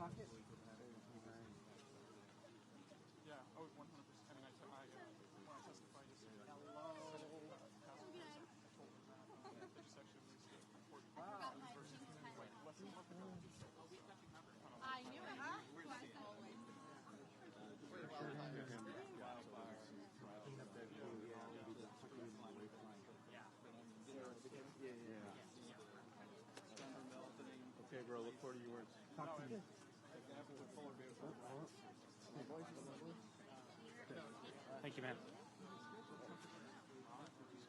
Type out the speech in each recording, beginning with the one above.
pocket? Yeah, oh, 100%. I mean, when I testified yesterday, I told them that. I told them that they just actually released a report. Wow. Like, less than a month ago. I knew it. Okay, bro, look forward to your words. Talk to me. Thank you, man.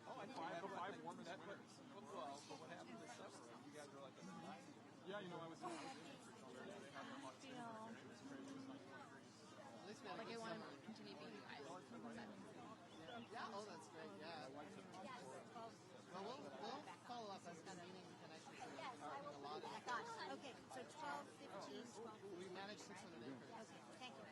Oh, I know. I have a 5 warm in that place. Well, but what happened this summer? You guys were like in the 90s. Yeah, you know, I was in for somewhere. They had them on stage. It was crazy. It was 90 degrees. Like I want to continue being you guys. Yeah, oh, that's great, yeah. Well, we'll follow up as the meeting connections. Yes, I will. A lot of Okay, so 12, 15, 12. we managed 600 acres. Okay, thank you.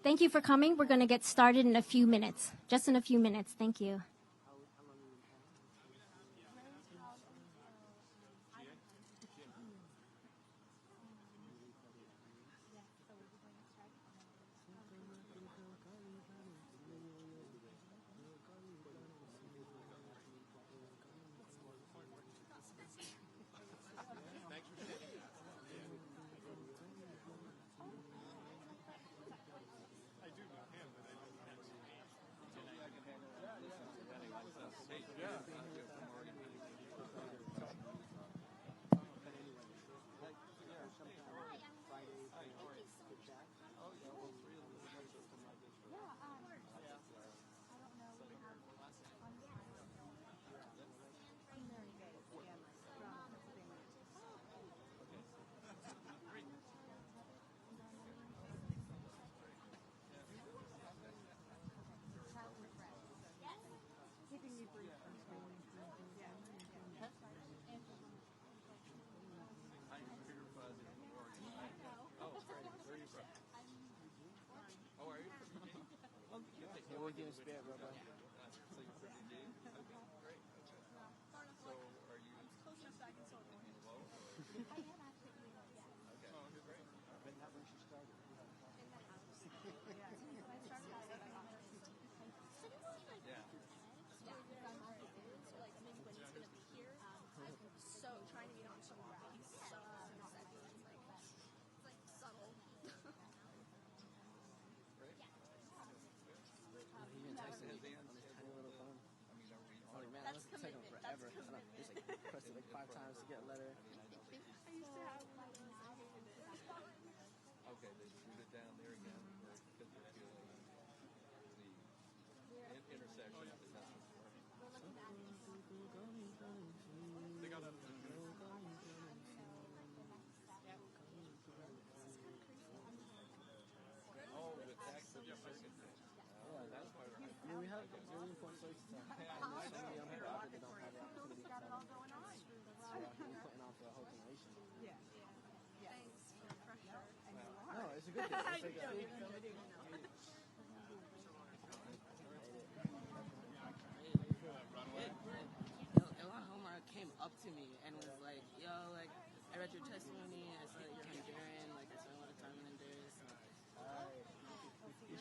Thank you for coming. We're going to get started in a few minutes. Just in a few minutes. Thank you. We're Spirit, bro. So you're from D.C.? Okay, great. So are you close enough so I can sort of low? I am actually. Okay. Oh, great. But not when she started. In the house. Yeah. I started out with Yeah. So like maybe when he's gonna be here, I'm so trying to get on so well. He's so upset. It's like subtle. That's commitment. Forever. That's commitment. Just like pressed it like 5 times to get a letter. I used to have one of those. I hated it. Okay, they shoot it down there again because they're feeling the intersection of the message. We're looking at it. They got up to Oh, the tax of the circuit. Oh, that's why we're We have really important stories to tell. Some of the younger people don't have the opportunity to tell them. So we're putting on for a whole generation. Yeah. Thanks for the pressure. No, it's a good thing. It's like Ilhan Omar came up to me and was like, yo, like, I read your testimony, I saw that you're Hungarian, like, I spent a lot of time in Honduras. Is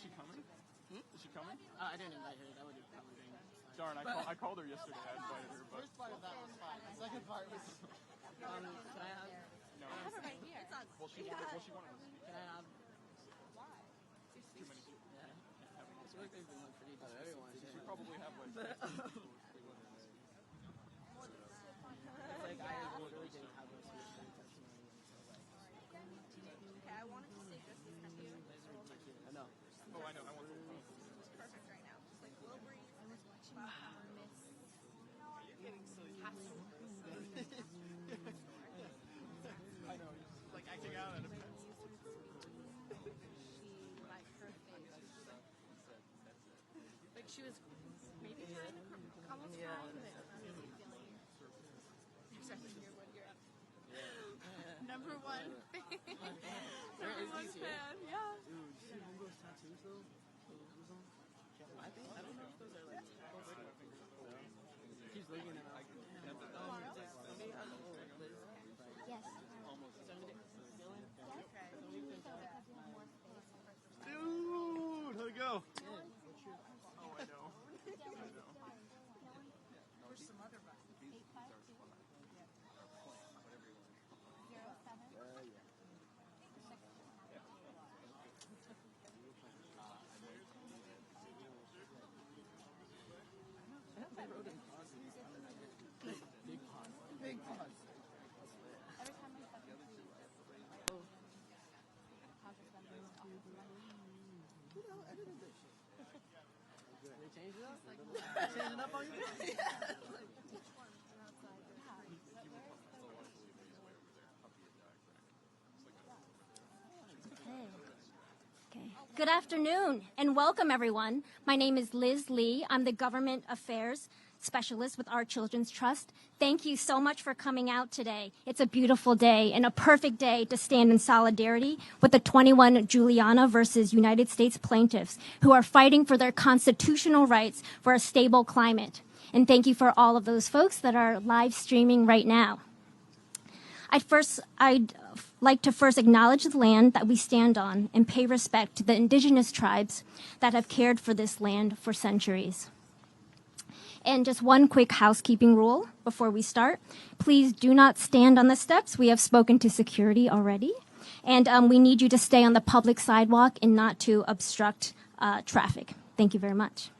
she coming? Is she coming? I didn't invite her, that would have probably been fine. Darn, I called her yesterday, I invited her, but... First part of that was fine, the second part was... can I have... No. I have it right here. It's on. Well, she wanted to speak. Can I have... Why? Too many people. Yeah. I feel like they've been like pretty good. Everyone She probably have like... It's like I really didn't have a Swedish testimony until like... Okay, I wanted to say just this kind of I know. Oh, I know. I want to... It's perfect right now. Just like Will Breeze. I was watching Miss. You're getting silly. I know. Like acting out at a fence. She, like, her face. Like, she was maybe trying to come up Yeah. strong, but really feeling. Especially here when you're up. Number Number one fan. Number one fan, yeah. Dude, you see Mungo's tattoos though? I don't know if those are like keeps looking at them. Yes. Dude, how'd it go? Oh, I know. There's some other buttons. 857. Big pause. Every time I step into They changed it up? Changing it up on you? Okay. Good afternoon and welcome, everyone. My name is Liz Lee. I'm the Government Affairs Specialist with Our Children's Trust. Thank you so much for coming out today. It's a beautiful day and a perfect day to stand in solidarity with the 21 Juliana versus United States plaintiffs who are fighting for their constitutional rights for a stable climate. And thank you for all of those folks that are live streaming right now. I'd like to first acknowledge the land that we stand on and pay respect to the indigenous tribes that have cared for this land for centuries. And just one quick housekeeping rule before we start. Please do not stand on the steps. We have spoken to security already. And we need you to stay on the public sidewalk and not to obstruct traffic. Thank you very much.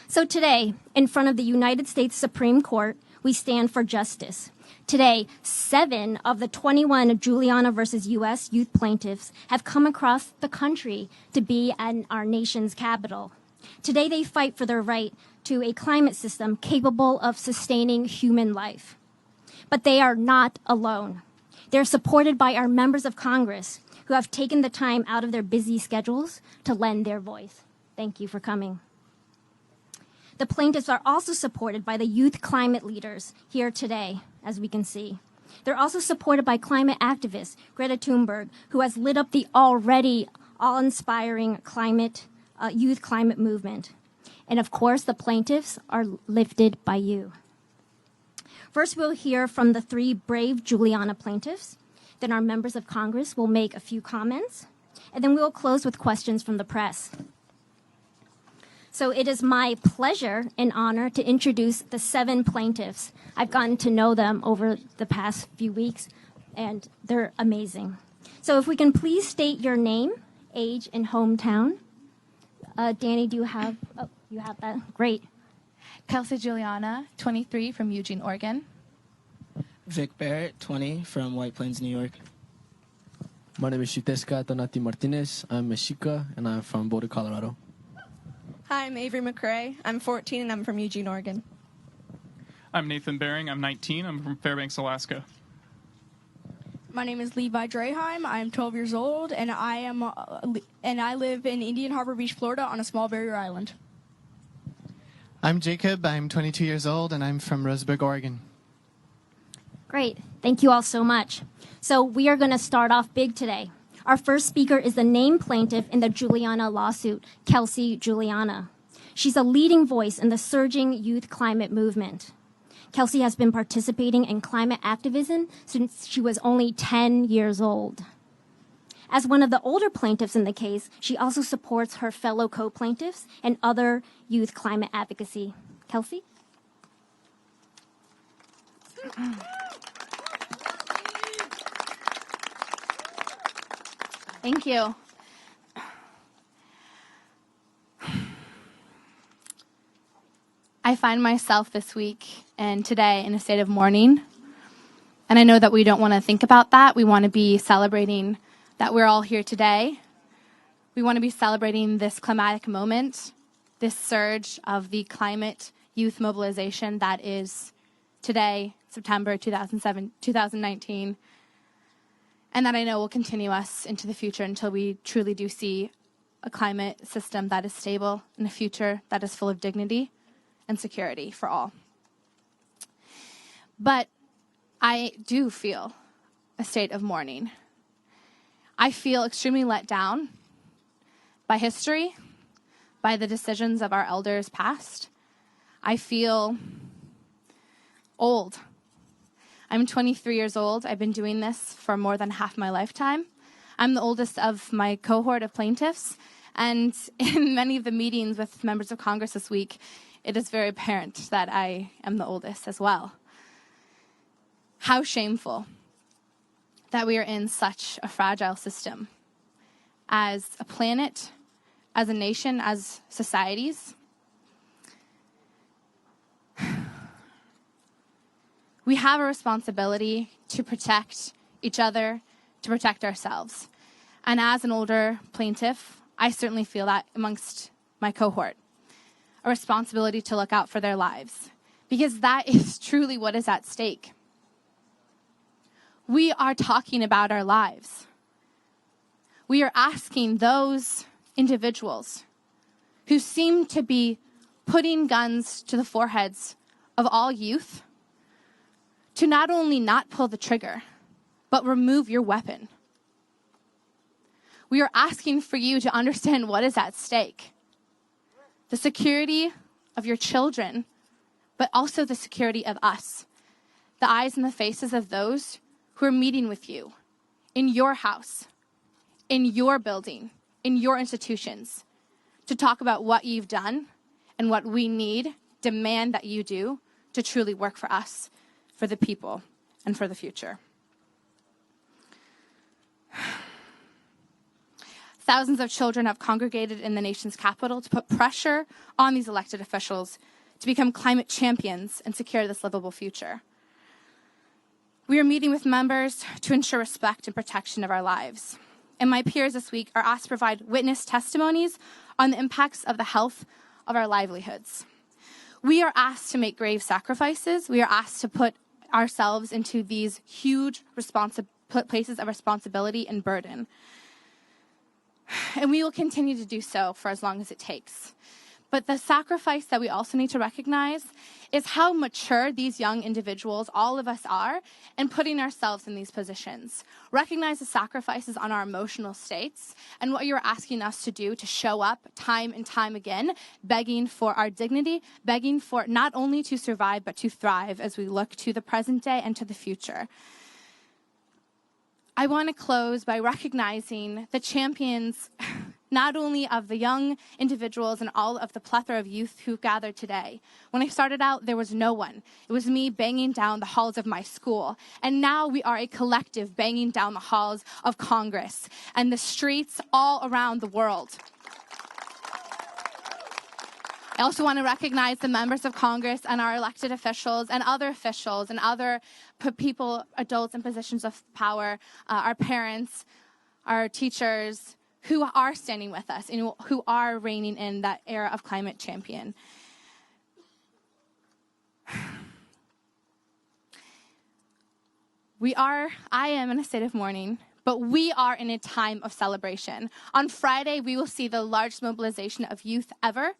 So today, in front of the United States Supreme Court, we stand for justice. Today, 7 of the 21 Juliana versus U.S. youth plaintiffs have come across the country to be at our nation's capital. Today, they fight for their right to a climate system capable of sustaining human life. But they are not alone. They're supported by our members of Congress who have taken the time out of their busy schedules to lend their voice. Thank you for coming. The plaintiffs are also supported by the youth climate leaders here today, as we can see. They're also supported by climate activist Greta Thunberg, who has lit up the already awe-inspiring youth climate movement. And of course, the plaintiffs are lifted by you. First, we'll hear from the 3 brave Juliana plaintiffs. Then our members of Congress will make a few comments. And then we will close with questions from the press. So it is my pleasure and honor to introduce the 7 plaintiffs. I've gotten to know them over the past few weeks, and they're amazing. So if we can please state your name, age, and hometown. Danny, do you have... Oh, you have that? Great. Kelsi Juliana, 23, from Eugene, Oregon. Vic Barrett, 20, from White Plains, New York. My name is Xiuhtezcatl Martinez. I'm Mexica, and I'm from Boulder, Colorado. Hi, I'm Avery McCrae. I'm 14, and I'm from Eugene, Oregon. I'm Nathan Bering. I'm 19. I'm from Fairbanks, Alaska. My name is Levi Draheim. I'm 12 years old, and I live in Indian Harbor Beach, Florida, on a small barrier island. I'm Jacob. I'm 22 years old, and I'm from Roseburg, Oregon. Great. Thank you all so much. So we are going to start off big today. Our first speaker is the named plaintiff in the Juliana lawsuit, Kelsi Juliana. She's a leading voice in the surging youth climate movement. Kelsi has been participating in climate activism since she was only 10 years old. As one of the older plaintiffs in the case, she also supports her fellow co-plaintiffs and other youth climate advocacy. Kelsi? Thank you. I find myself this week and today in a state of mourning. And I know that we don't want to think about that. We want to be celebrating that we're all here today. We want to be celebrating this climatic moment, this surge of the climate youth mobilization that is today, September 2019, and that I know will continue us into the future until we truly do see a climate system that is stable and a future that is full of dignity and security for all. But I do feel a state of mourning. I feel extremely let down by history, by the decisions of our elders past. I feel old. I'm 23 years old. I've been doing this for more than half my lifetime. I'm the oldest of my cohort of plaintiffs, and in many of the meetings with members of Congress this week, it is very apparent that I am the oldest as well. How shameful that we are in such a fragile system as a planet, as a nation, as societies. We have a responsibility to protect each other, to protect ourselves. And as an older plaintiff, I certainly feel that amongst my cohort, a responsibility to look out for their lives, because that is truly what is at stake. We are talking about our lives. We are asking those individuals who seem to be putting guns to the foreheads of all youth to not only not pull the trigger, but remove your weapon. We are asking for you to understand what is at stake. The security of your children, but also the security of us, the eyes and the faces of those who are meeting with you in your house, in your building, in your institutions, to talk about what you've done and what we demand that you do to truly work for us, for the people, and for the future. Thousands of children have congregated in the nation's capital to put pressure on these elected officials to become climate champions and secure this livable future. We are meeting with members to ensure respect and protection of our lives. And my peers this week are asked to provide witness testimonies on the impacts of the health of our livelihoods. We are asked to make grave sacrifices. We are asked to put ourselves into these huge places of responsibility and burden. And we will continue to do so for as long as it takes. But the sacrifice that we also need to recognize is how mature these young individuals, all of us, are in putting ourselves in these positions. Recognize the sacrifices on our emotional states and what you're asking us to do to show up time and time again, begging for our dignity, begging for not only to survive, but to thrive as we look to the present day and to the future. I want to close by recognizing the champions not only of the young individuals and all of the plethora of youth who gathered today. When I started out, there was no one. It was me banging down the halls of my school. And now we are a collective banging down the halls of Congress and the streets all around the world. I also want to recognize the members of Congress and our elected officials and other people, adults in positions of power, our parents, our teachers, who are standing with us and who are reigning in that era of climate champion. I am in a state of mourning, but we are in a time of celebration. On Friday, we will see the largest mobilization of youth ever.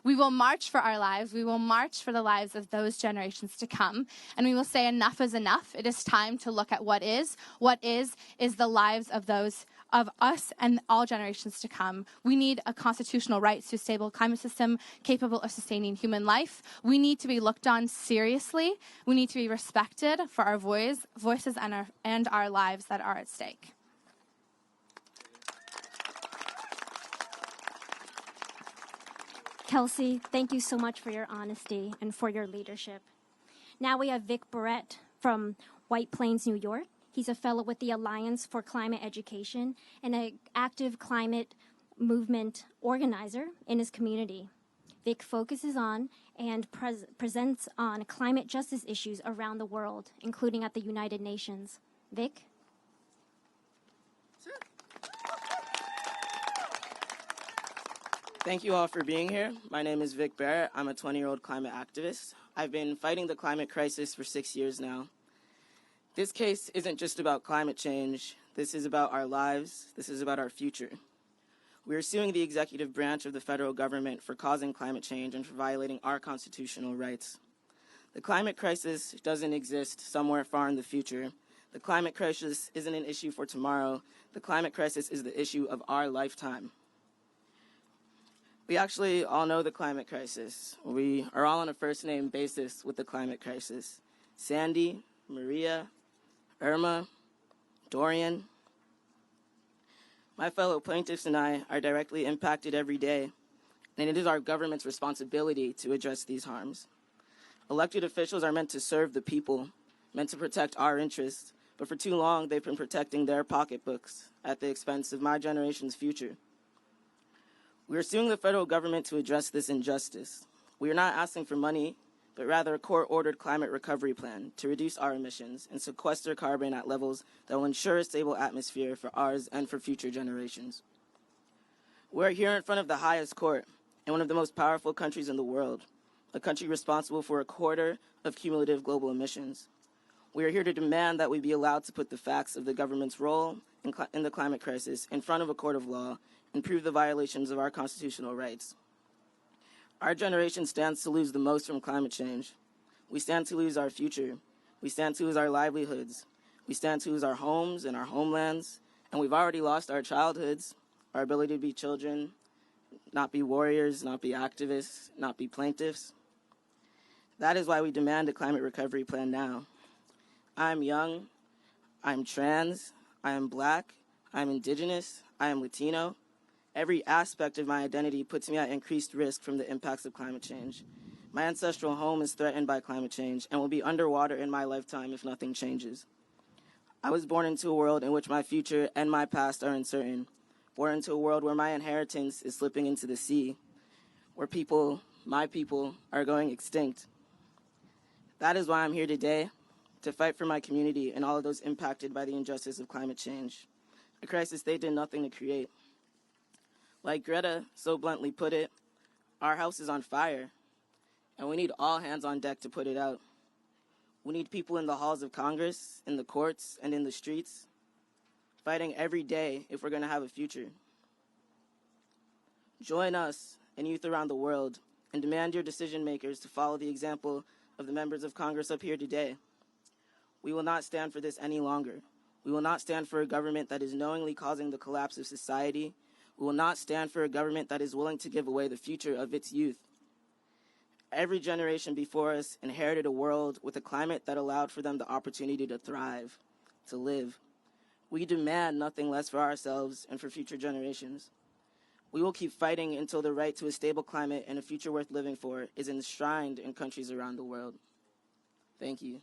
We will march for our lives. We will march for the lives of those generations to come. And we will say enough is enough. It is time to look at what is. What is the lives of those of us and all generations to come. We need a constitutional right to a stable climate system capable of sustaining human life. We need to be looked on seriously. We need to be respected for our voices and our lives that are at stake. Kelsi, thank you so much for your honesty and for your leadership. Now we have Vic Barrett from White Plains, New York. He's a fellow with the Alliance for Climate Education and an active climate movement organizer in his community. Vic focuses on and presents on climate justice issues around the world, including at the United Nations. Vic? Sure. Thank you all for being here. My name is Vic Barrett. I'm a 20-year-old climate activist. I've been fighting the climate crisis for 6 years now. This case isn't just about climate change. This is about our lives. This is about our future. We are suing the executive branch of the federal government for causing climate change and for violating our constitutional rights. The climate crisis doesn't exist somewhere far in the future. The climate crisis isn't an issue for tomorrow. The climate crisis is the issue of our lifetime. We actually all know the climate crisis. We are all on a first-name basis with the climate crisis. Sandy, Maria, Irma, Dorian. My fellow plaintiffs and I are directly impacted every day, and it is our government's responsibility to address these harms. Elected officials are meant to serve the people, meant to protect our interests, but for too long they've been protecting their pocketbooks at the expense of my generation's future. We are suing the federal government to address this injustice. We are not asking for money, but rather a court-ordered climate recovery plan to reduce our emissions and sequester carbon at levels that will ensure a stable atmosphere for ours and for future generations. We're here in front of the highest court in one of the most powerful countries in the world, a country responsible for 1/4 of cumulative global emissions. We are here to demand that we be allowed to put the facts of the government's role in the climate crisis in front of a court of law and prove the violations of our constitutional rights. Our generation stands to lose the most from climate change. We stand to lose our future. We stand to lose our livelihoods. We stand to lose our homes and our homelands, and we've already lost our childhoods, our ability to be children, not be warriors, not be activists, not be plaintiffs. That is why we demand a climate recovery plan now. I'm young, I'm trans, I am Black, I'm Indigenous, I am Latino. Every aspect of my identity puts me at increased risk from the impacts of climate change. My ancestral home is threatened by climate change and will be underwater in my lifetime if nothing changes. I was born into a world in which my future and my past are uncertain, born into a world where my inheritance is slipping into the sea, where my people, are going extinct. That is why I'm here today, to fight for my community and all of those impacted by the injustice of climate change, a crisis they did nothing to create. Like Greta so bluntly put it, our house is on fire, and we need all hands on deck to put it out. We need people in the halls of Congress, in the courts, and in the streets, fighting every day if we're going to have a future. Join us and youth around the world and demand your decision makers to follow the example of the members of Congress up here today. We will not stand for this any longer. We will not stand for a government that is knowingly causing the collapse of society. We will not stand for a government that is willing to give away the future of its youth. Every generation before us inherited a world with a climate that allowed for them the opportunity to thrive, to live. We demand nothing less for ourselves and for future generations. We will keep fighting until the right to a stable climate and a future worth living for is enshrined in countries around the world. Thank you.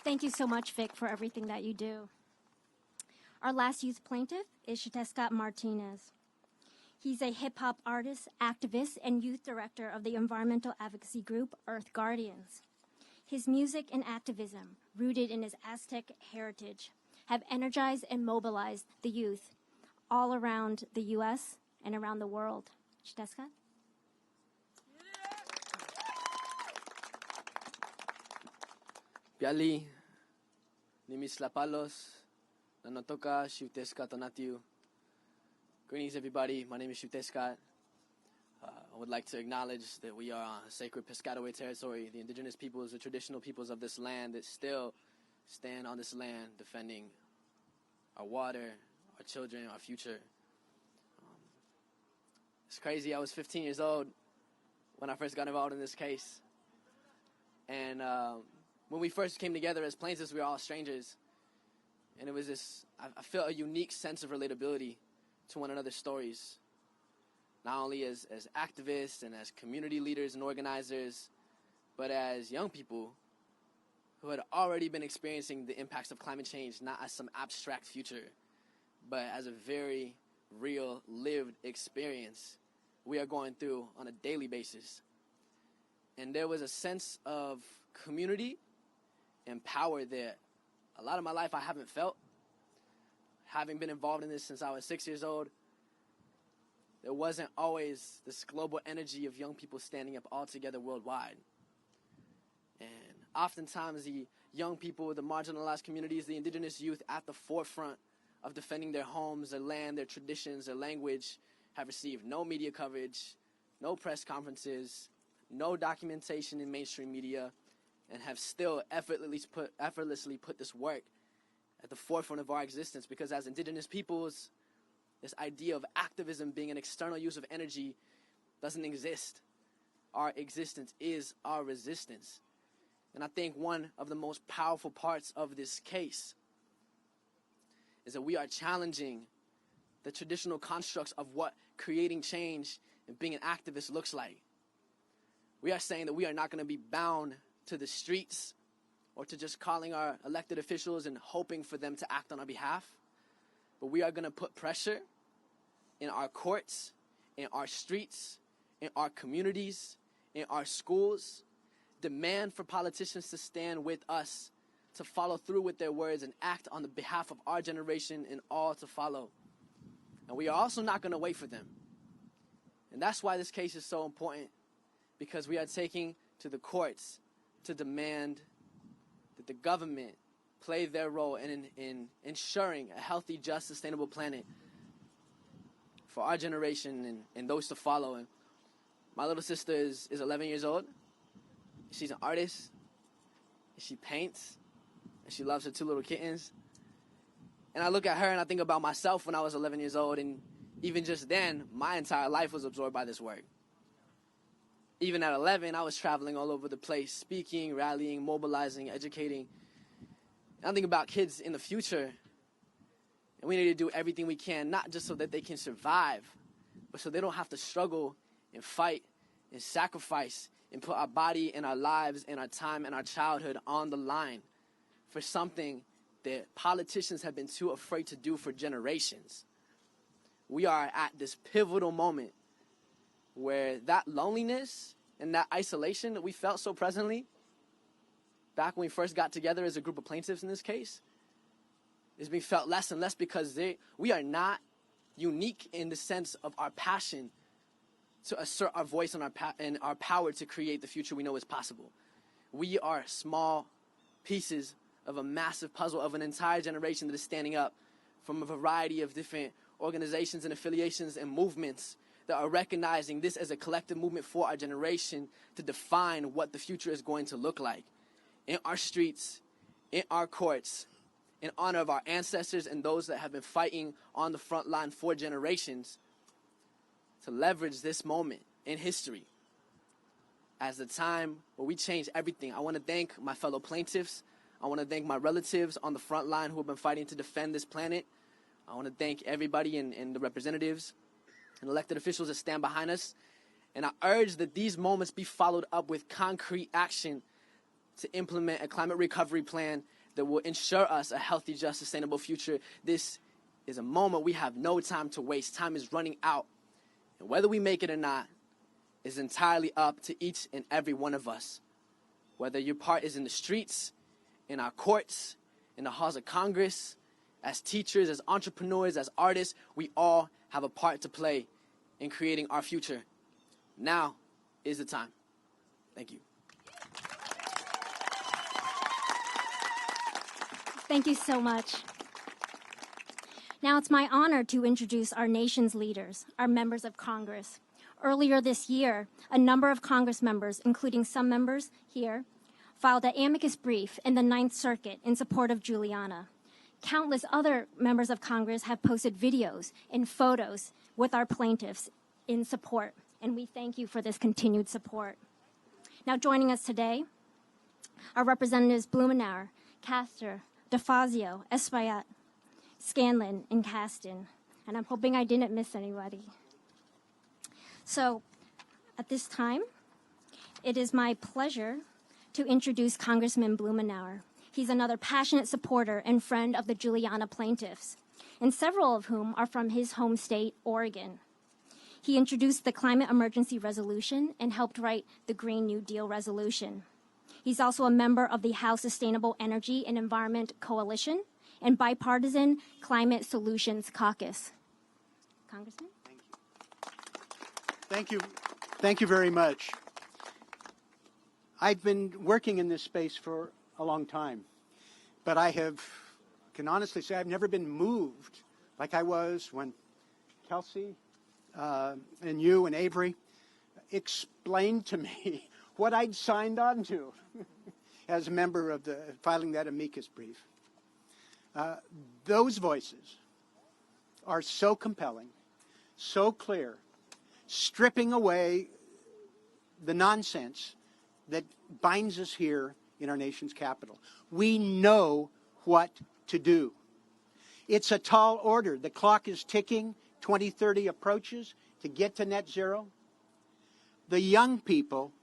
Thank you so much, Vic, for everything that you do. Our last youth plaintiff is Xiuhtezcatl Martinez. He's a hip-hop artist, activist, and youth director of the environmental advocacy group Earth Guardians. His music and activism, rooted in his Aztec heritage, have energized and mobilized the youth all around the U.S. and around the world. Xiuhtezcatl? Piali, Nimislapalos, Nanotoka, Xiuhtezcatl Martinez. Greetings, everybody. My name is Xiuhtezcatl. I would like to acknowledge that we are on sacred Piscataway territory, the indigenous peoples, the traditional peoples of this land that still stand on this land defending our water, our children, our future. It's crazy. I was 15 years old when I first got involved in this case. And when we first came together as plaintiffs, we were all strangers. And it was this, I felt a unique sense of relatability to one another's stories. Not only as activists and as community leaders and organizers, but as young people who had already been experiencing the impacts of climate change, not as some abstract future, but as a very real, lived experience we are going through on a daily basis. And there was a sense of community and power that a lot of my life I haven't felt. Having been involved in this since I was 6 years old, there wasn't always this global energy of young people standing up all together worldwide. And oftentimes the young people, the marginalized communities, the indigenous youth at the forefront of defending their homes, their land, their traditions, their language, have received no media coverage, no press conferences, no documentation in mainstream media, and have still effortlessly put this work at the forefront of our existence, because as indigenous peoples, this idea of activism being an external use of energy doesn't exist. Our existence is our resistance. And I think one of the most powerful parts of this case is that we are challenging the traditional constructs of what creating change and being an activist looks like. We are saying that we are not going to be bound to the streets or to just calling our elected officials and hoping for them to act on our behalf, but we are going to put pressure in our courts, in our streets, in our communities, in our schools, demand for politicians to stand with us, to follow through with their words and act on the behalf of our generation and all to follow. And we are also not going to wait for them. And that's why this case is so important, because we are taking to the courts to demand that the government play their role in ensuring a healthy, just, sustainable planet for our generation and those to follow. And my little sister is 11 years old. She's an artist. She paints. And she loves her 2 little kittens. And I look at her and I think about myself when I was 11 years old. And even just then, my entire life was absorbed by this work. Even at 11, I was traveling all over the place, speaking, rallying, mobilizing, educating. And I think about kids in the future. And we need to do everything we can, not just so that they can survive, but so they don't have to struggle and fight and sacrifice and put our body and our lives and our time and our childhood on the line for something that politicians have been too afraid to do for generations. We are at this pivotal moment where that loneliness and that isolation that we felt so presently back when we first got together as a group of plaintiffs in this case is being felt less and less, because we are not unique in the sense of our passion to assert our voice and our power to create the future we know is possible. We are small pieces of a massive puzzle of an entire generation that is standing up from a variety of different organizations and affiliations and movements that are recognizing this as a collective movement for our generation to define what the future is going to look like in our streets, in our courts, in honor of our ancestors and those that have been fighting on the front line for generations, to leverage this moment in history as the time where we change everything. I want to thank my fellow plaintiffs. I want to thank my relatives on the front line who have been fighting to defend this planet. I want to thank everybody and the representatives and elected officials that stand behind us. And I urge that these moments be followed up with concrete action to implement a climate recovery plan that will ensure us a healthy, just, sustainable future. This is a moment we have no time to waste. Time is running out. And whether we make it or not is entirely up to each and every one of us. Whether your part is in the streets, in our courts, in the halls of Congress, as teachers, as entrepreneurs, as artists, we all have a part to play in creating our future. Now is the time. Thank you. Thank you so much. Now it's my honor to introduce our nation's leaders, our members of Congress. Earlier this year, a number of Congress members, including some members here, filed an amicus brief in the Ninth Circuit in support of Juliana. Countless other members of Congress have posted videos and photos with our plaintiffs in support, and we thank you for this continued support. Now joining us today are Representatives Blumenauer, Castor, DeFazio, Espaillat, Scanlon, and Caston. And I'm hoping I didn't miss anybody. So at this time, it is my pleasure to introduce Congressman Blumenauer. He's another passionate supporter and friend of the Juliana plaintiffs, and several of whom are from his home state, Oregon. He introduced the Climate Emergency Resolution and helped write the Green New Deal Resolution. He's also a member of the House Sustainable Energy and Environment Coalition and Bipartisan Climate Solutions Caucus. Congressman? Thank you. Thank you very much. I've been working in this space for a long time, but can honestly say I've never been moved like I was when Kelsi and you and Avery explained to me what I'd signed on to as a member of filing that amicus brief. Those voices are so compelling, so clear, stripping away the nonsense that binds us here in our nation's capital. We know what to do. It's a tall order. The clock is ticking. 2030 approaches to get to net zero. The young people,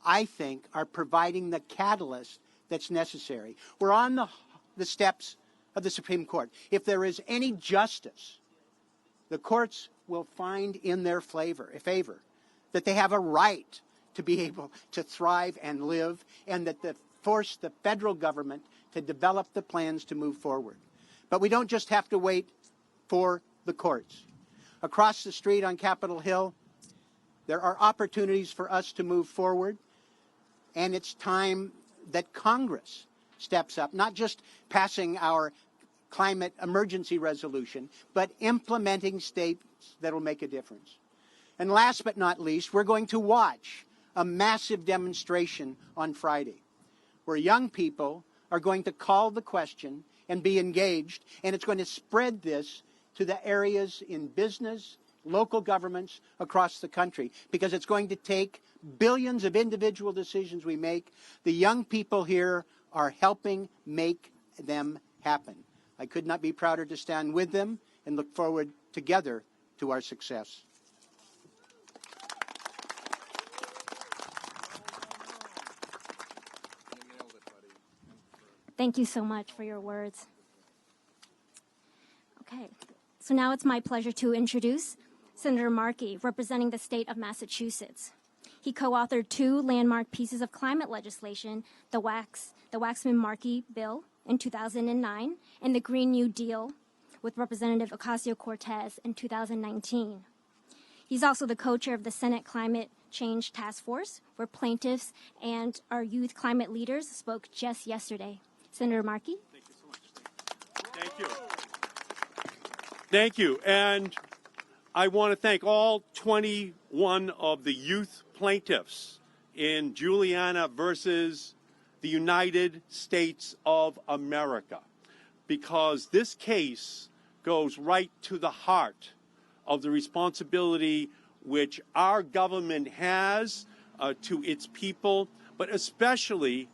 I think, are providing the catalyst that's necessary. We're on the steps of the Supreme Court. If there is any justice, the courts will find in their favor that they have a right to be able to thrive and live, and that they force the federal government to develop the plans to move forward. But we don't just have to wait for the courts. Across the street on Capitol Hill, there are opportunities for us to move forward, and it's time that Congress steps up, not just passing our climate emergency resolution, but implementing states that will make a difference. And last but not least, we're going to watch a massive demonstration on Friday, where young people are going to call the question and be engaged, and it's going to spread this to the areas in business, local governments across the country, because it's going to take billions of individual decisions we make. The young people here are helping make them happen. I could not be prouder to stand with them and look forward together to our success. Thank you so much for your words. Okay, so now it's my pleasure to introduce Senator Markey, representing the state of Massachusetts. He co-authored 2 landmark pieces of climate legislation, the Waxman-Markey bill in 2009 and the Green New Deal with Representative Ocasio-Cortez in 2019. He's also the co-chair of the Senate Climate Change Task Force, where plaintiffs and our youth climate leaders spoke just yesterday. Senator Markey? Thank you so much. Thank you. Thank you. And I want to thank all 21 of the youth plaintiffs in Juliana versus the United States of America, because this case goes right to the heart of the responsibility which our government has to its people, but especially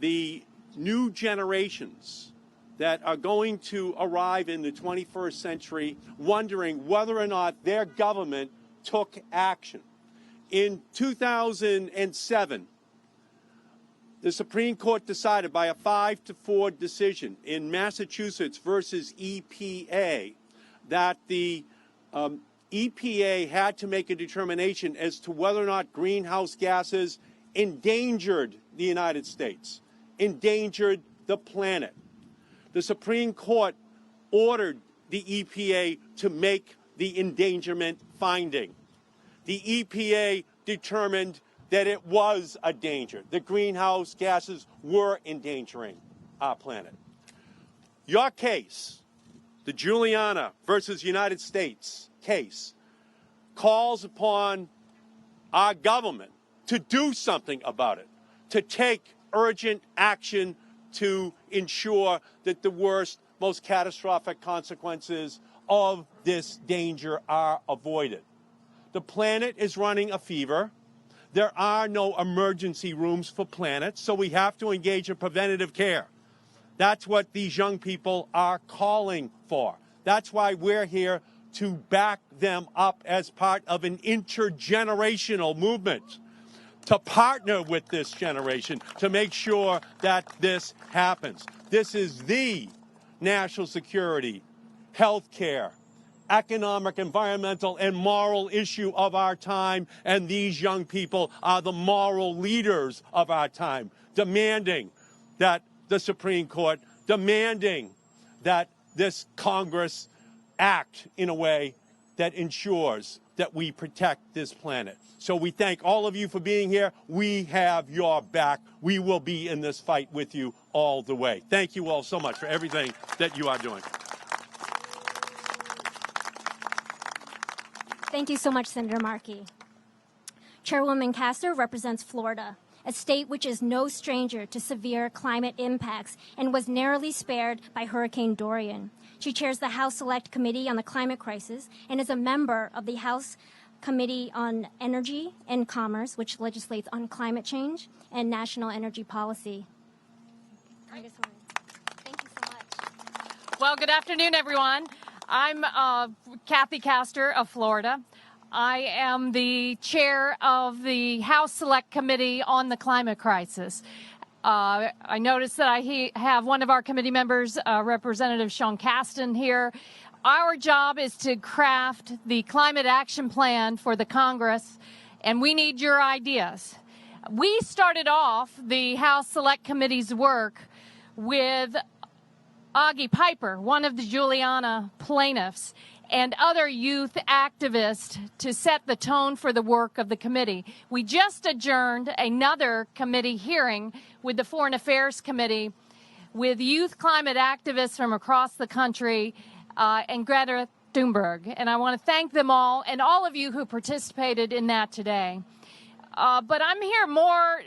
the new generations that are going to arrive in the 21st century wondering whether or not their government took action. In 2007, the Supreme Court decided by a 5-4 decision in Massachusetts versus EPA that the EPA had to make a determination as to whether or not greenhouse gases endangered the United States, endangered the planet. The Supreme Court ordered the EPA to make the endangerment finding. The EPA determined that it was a danger. The greenhouse gases were endangering our planet. Your case, the Juliana versus United States case, calls upon our government to do something about it, to take urgent action to ensure that the worst, most catastrophic consequences of this danger are avoided. The planet is running a fever. There are no emergency rooms for planets, so we have to engage in preventative care. That's what these young people are calling for. That's why we're here to back them up as part of an intergenerational movement, to partner with this generation to make sure that this happens. This is the national security, health care, economic, environmental, and moral issue of our time, and these young people are the moral leaders of our time, demanding that the Supreme Court, demanding that this Congress act in a way that ensures that we protect this planet. So we thank all of you for being here. We have your back. We will be in this fight with you all the way. Thank you all so much for everything that you are doing. Thank you so much, Senator Markey. Chairwoman Castor represents Florida, a state which is no stranger to severe climate impacts and was narrowly spared by Hurricane Dorian. She chairs the House Select Committee on the Climate Crisis and is a member of the House Committee on Energy and Commerce, which legislates on climate change and national energy policy. Congresswoman, thank you so much. Well, good afternoon, everyone. I'm Kathy Castor of Florida. I am the chair of the House Select Committee on the Climate Crisis. I noticed that I have one of our committee members, Representative Sean Casten, here. Our job is to craft the climate action plan for the Congress, and we need your ideas. We started off the House Select Committee's work with Augie Piper, one of the Juliana plaintiffs, and other youth activists to set the tone for the work of the committee. We just adjourned another committee hearing with the Foreign Affairs Committee with youth climate activists from across the country and Greta Thunberg. And I want to thank them all and all of you who participated in that today. But I'm here more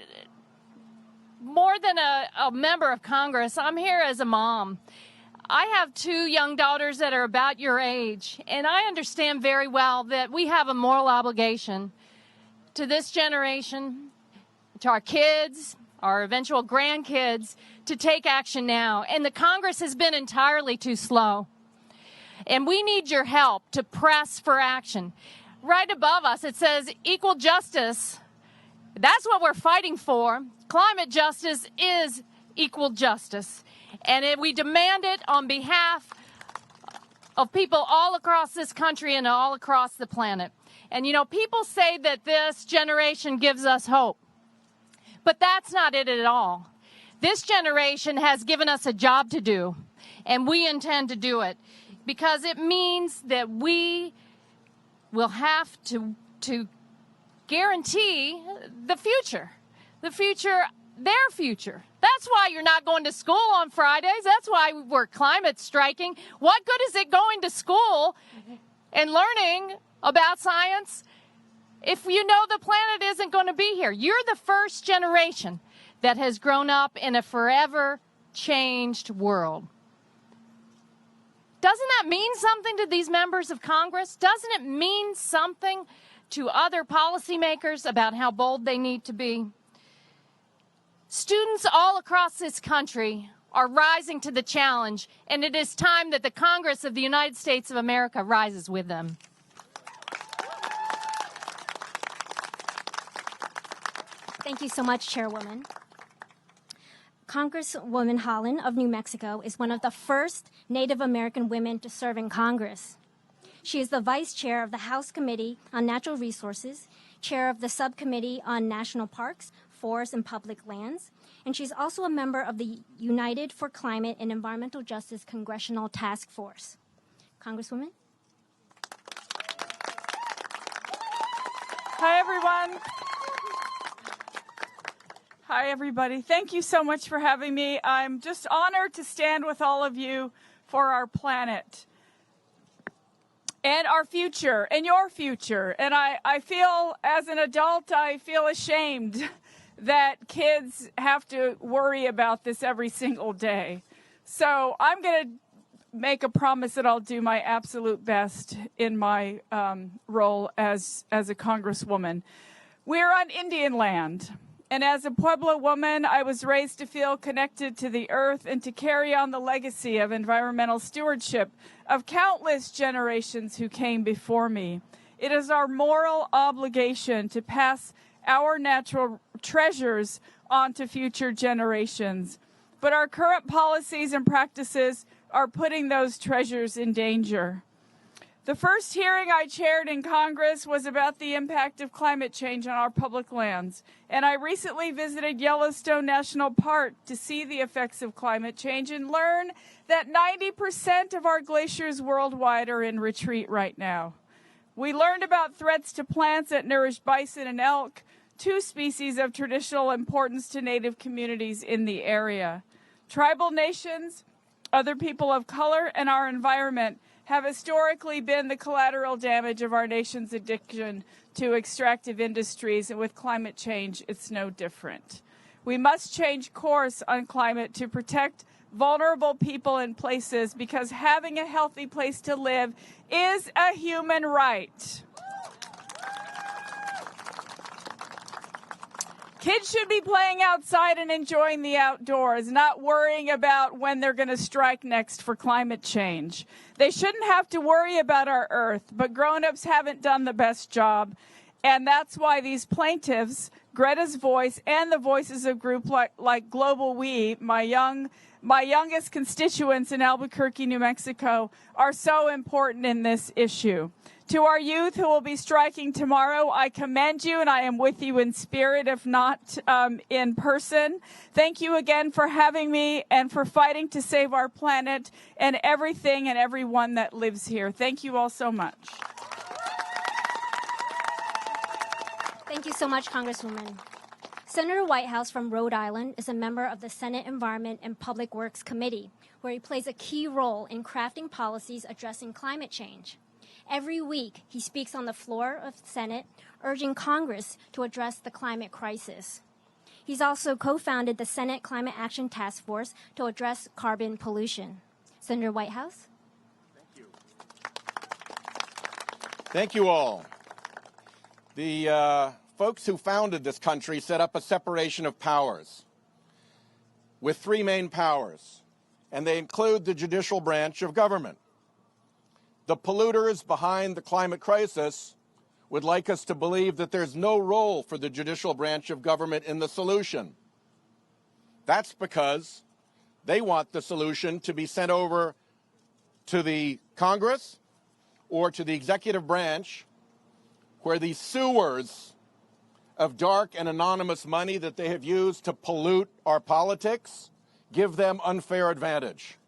than a member of Congress. I'm here as a mom. I have two young daughters that are about your age, and I understand very well that we have a moral obligation to this generation, to our kids, our eventual grandkids, to take action now. And the Congress has been entirely too slow. And we need your help to press for action. Right above us, it says equal justice. That's what we're fighting for. Climate justice is equal justice. And we demand it on behalf of people all across this country and all across the planet. And, you know, people say that this generation gives us hope. But that's not it at all. This generation has given us a job to do, and we intend to do it because it means that we will have to guarantee the future, their future. That's why you're not going to school on Fridays. That's why we're climate striking. What good is it going to school and learning about science if you know the planet isn't going to be here? You're the first generation that has grown up in a forever changed world. Doesn't that mean something to these members of Congress? Doesn't it mean something to other policymakers about how bold they need to be? Students all across this country are rising to the challenge, and it is time that the Congress of the United States of America rises with them. Thank you so much, Chairwoman. Congresswoman Holland of New Mexico is one of the first Native American women to serve in Congress. She is the vice chair of the House Committee on Natural Resources, chair of the Subcommittee on National Parks, Forests, and Public Lands, and she's also a member of the United for Climate and Environmental Justice Congressional Task Force. Congresswoman? Hi, everyone. Hi, everybody. Thank you so much for having me. I'm just honored to stand with all of you for our planet and our future and your future. And I feel, as an adult, I feel ashamed that kids have to worry about this every single day. So I'm going to make a promise that I'll do my absolute best in my role as a congresswoman. We're on Indian land. And as a Pueblo woman, I was raised to feel connected to the earth and to carry on the legacy of environmental stewardship of countless generations who came before me. It is our moral obligation to pass our natural treasures on to future generations. But our current policies and practices are putting those treasures in danger. The first hearing I chaired in Congress was about the impact of climate change on our public lands. And I recently visited Yellowstone National Park to see the effects of climate change and learn that 90% of our glaciers worldwide are in retreat right now. We learned about threats to plants that nourish bison and elk, two species of traditional importance to Native communities in the area. Tribal nations, other people of color, and our environment have historically been the collateral damage of our nation's addiction to extractive industries, and with climate change, it's no different. We must change course on climate to protect vulnerable people and places, because having a healthy place to live is a human right. Kids should be playing outside and enjoying the outdoors, not worrying about when they're going to strike next for climate change. They shouldn't have to worry about our Earth, but grown-ups haven't done the best job. And that's why these plaintiffs, Greta's voice, and the voices of groups like Global We, my youngest constituents in Albuquerque, New Mexico, are so important in this issue. To our youth who will be striking tomorrow, I commend you, and I am with you in spirit, if not in person. Thank you again for having me and for fighting to save our planet and everything and everyone that lives here. Thank you all so much. Thank you so much, Congresswoman. Senator Whitehouse from Rhode Island is a member of the Senate Environment and Public Works Committee, where he plays a key role in crafting policies addressing climate change. Every week, he speaks on the floor of the Senate, urging Congress to address the climate crisis. He's also co-founded the Senate Climate Action Task Force to address carbon pollution. Senator Whitehouse? Thank you. Thank you all. The folks who founded this country set up a separation of powers with three main powers, and they include the judicial branch of government. The polluters behind the climate crisis would like us to believe that there's no role for the judicial branch of government in the solution. That's because they want the solution to be sent over to the Congress or to the executive branch, where the sewers of dark and anonymous money that they have used to pollute our politics give them unfair advantage.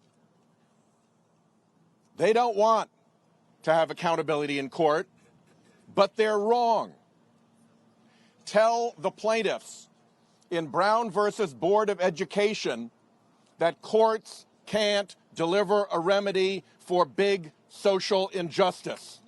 They don't want to have accountability in court, but they're wrong. Tell the plaintiffs in Brown versus Board of Education that courts can't deliver a remedy for big social injustice.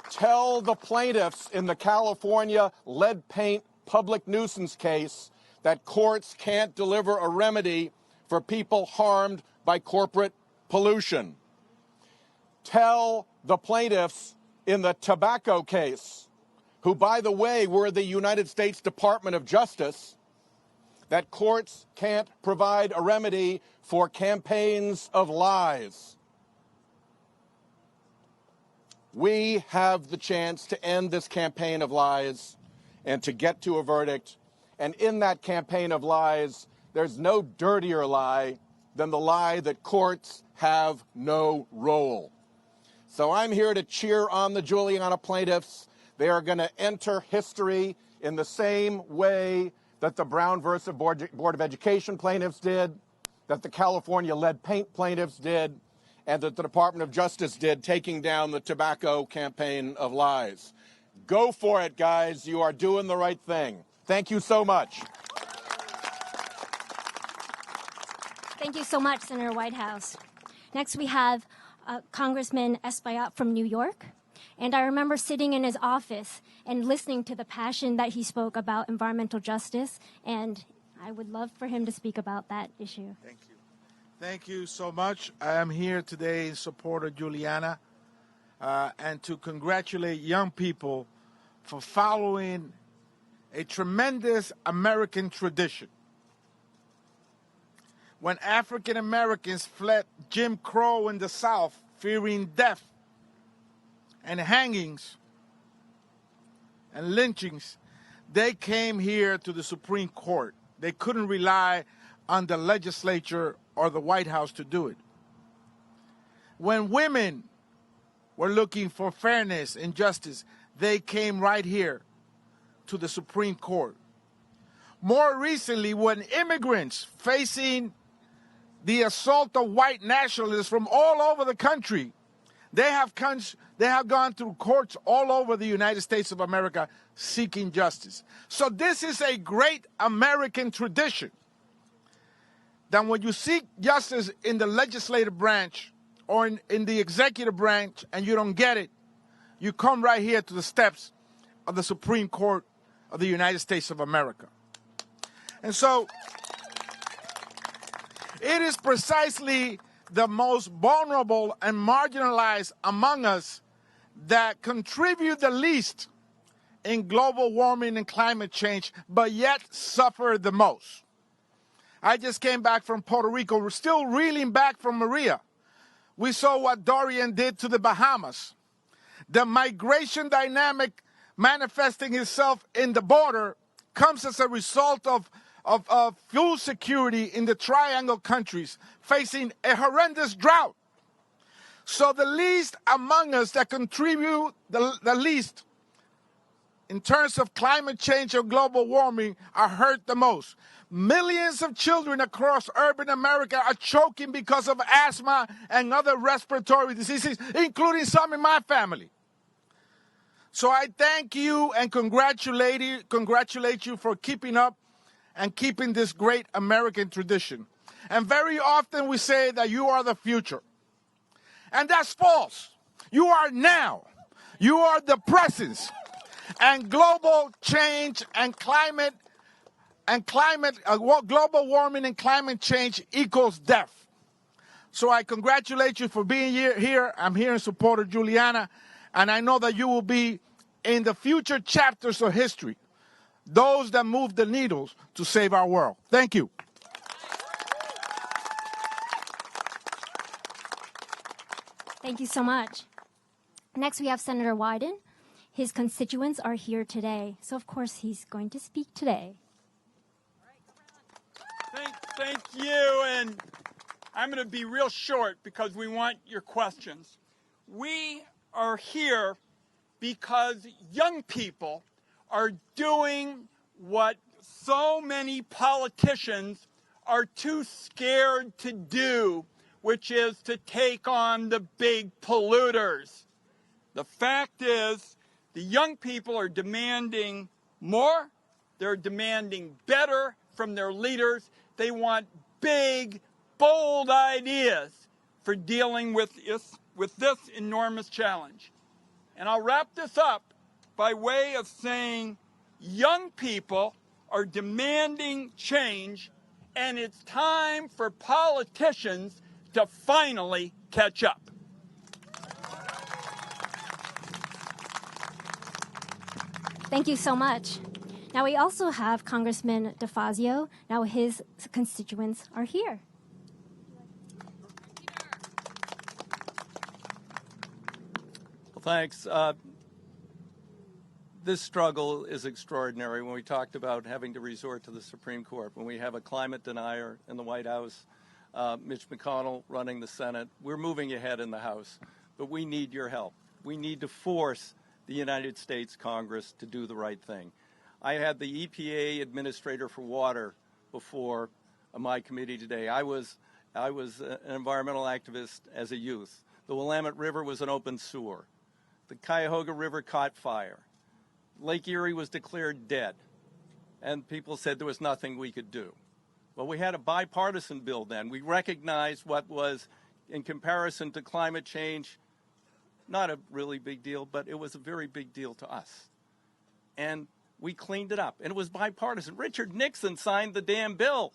Tell the plaintiffs in the California lead paint public nuisance case that courts can't deliver a remedy for people harmed by corporate pollution. Tell the plaintiffs in the tobacco case, who, by the way, were the United States Department of Justice, that courts can't provide a remedy for campaigns of lies. We have the chance to end this campaign of lies and to get to a verdict. And in that campaign of lies, there's no dirtier lie than the lie that courts have no role. So I'm here to cheer on the Juliana plaintiffs. They are going to enter history in the same way that the Brown versus Board of Education plaintiffs did, that the California lead paint plaintiffs did, and that the Department of Justice did, taking down the tobacco campaign of lies. Go for it, guys. You are doing the right thing. Thank you so much. Thank you so much, Senator Whitehouse. Next, we have Congressman Espaillat from New York. And I remember sitting in his office and listening to the passion that he spoke about environmental justice. And I would love for him to speak about that issue. Thank you. Thank you so much. I am here today in support of Juliana and to congratulate young people for following a tremendous American tradition. When African Americans fled Jim Crow in the South, fearing death and hangings and lynchings, they came here to the Supreme Court. They couldn't rely on the legislature or the White House to do it. When women were looking for fairness and justice, they came right here to the Supreme Court. More recently, when immigrants facing the assault of white nationalists from all over the country, they have gone through courts all over the United States of America seeking justice. So this is a great American tradition, that when you seek justice in the legislative branch or in the executive branch and you don't get it, you come right here to the steps of the Supreme Court of the United States of America. And so it is precisely the most vulnerable and marginalized among us that contribute the least in global warming and climate change, but yet suffer the most. I just came back from Puerto Rico. We're still reeling back from Maria. We saw what Dorian did to the Bahamas. The migration dynamic manifesting itself in the border comes as a result of fuel security in the Triangle countries facing a horrendous drought. So the least among us that contribute the least in terms of climate change or global warming are hurt the most. Millions of children across urban America are choking because of asthma and other respiratory diseases, including some in my family. So I thank you and congratulate you for keeping up and keeping this great American tradition. And very often we say that you are the future. And that's false. You are now. You are the present. And global change and global warming and climate change equals death. So I congratulate you for being here. I'm here in support of Juliana, and I know that you will be in the future chapters of history, those that move the needles to save our world. Thank you. Thank you so much. Next, we have Senator Wyden. His constituents are here today, so of course he's going to speak today. Thank you, and I'm going to be real short because we want your questions. We are here because young people are doing what so many politicians are too scared to do, which is to take on the big polluters. The fact is, the young people are demanding more. They're demanding better from their leaders. They want big, bold ideas for dealing with this enormous challenge. And I'll wrap this up by way of saying young people are demanding change, and it's time for politicians to finally catch up. Thank you so much. Now we also have Congressman DeFazio. Now his constituents are here. Well, thanks. This struggle is extraordinary. When we talked about having to resort to the Supreme Court, when we have a climate denier in the White House, Mitch McConnell running the Senate, we're moving ahead in the House. But we need your help. We need to force the United States Congress to do the right thing. I had the EPA Administrator for Water before my committee today. I was an environmental activist as a youth. The Willamette River was an open sewer. The Cuyahoga River caught fire. Lake Erie was declared dead, and people said there was nothing we could do. Well, we had a bipartisan bill then. We recognized what was, in comparison to climate change, not a really big deal, but it was a very big deal to us. And we cleaned it up, and it was bipartisan. Richard Nixon signed the damn bill.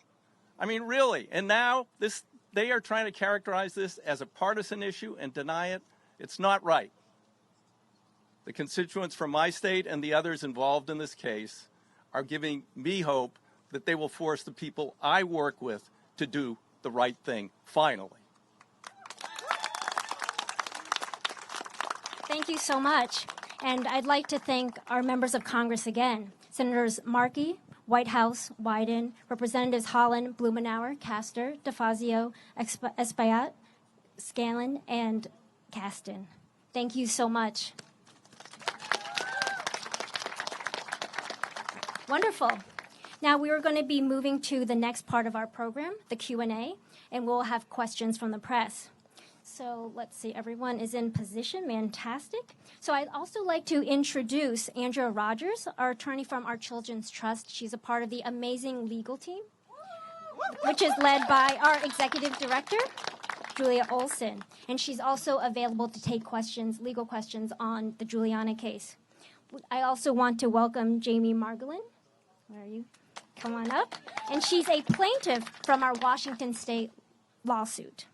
I mean, really. And now they are trying to characterize this as a partisan issue and deny it. It's not right. The constituents from my state and the others involved in this case are giving me hope that they will force the people I work with to do the right thing, finally. Thank you so much. And I'd like to thank our members of Congress again. Senators Markey, Whitehouse, Wyden, Representatives Holland, Blumenauer, Castor, DeFazio, Espaillat, Scanlon, and Caston. Thank you so much. Wonderful. Now we're going to be moving to the next part of our program, the Q&A, and we'll have questions from the press. So let's see, everyone is in position, fantastic. So I'd also like to introduce Andrea Rogers, our attorney from our Children's Trust. She's a part of the amazing legal team, which is led by our executive director. Julia Olson, and she's also available to take questions, legal questions on the Juliana case. I also want to welcome Jamie Margolin. Where are you? Come on up. And she's a plaintiff from our Washington State lawsuit.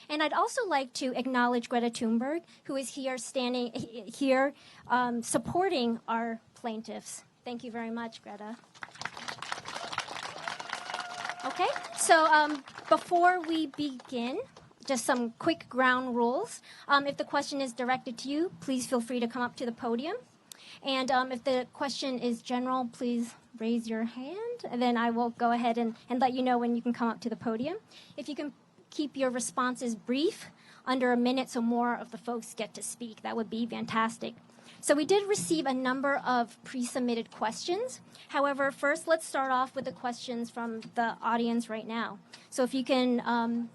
And I'd also like to acknowledge Greta Thunberg, who is here standing here supporting our plaintiffs. Thank you very much, Greta. Okay, so before we begin, just some quick ground rules. If the question is directed to you, please feel free to come up to the podium. And if the question is general, please raise your hand, and then I will go ahead and let you know when you can come up to the podium. If you can keep your responses brief, under a minute so more of the folks get to speak, that would be fantastic. So we did receive a number of pre-submitted questions. However, first let's start off with the questions from the audience right now. So if you can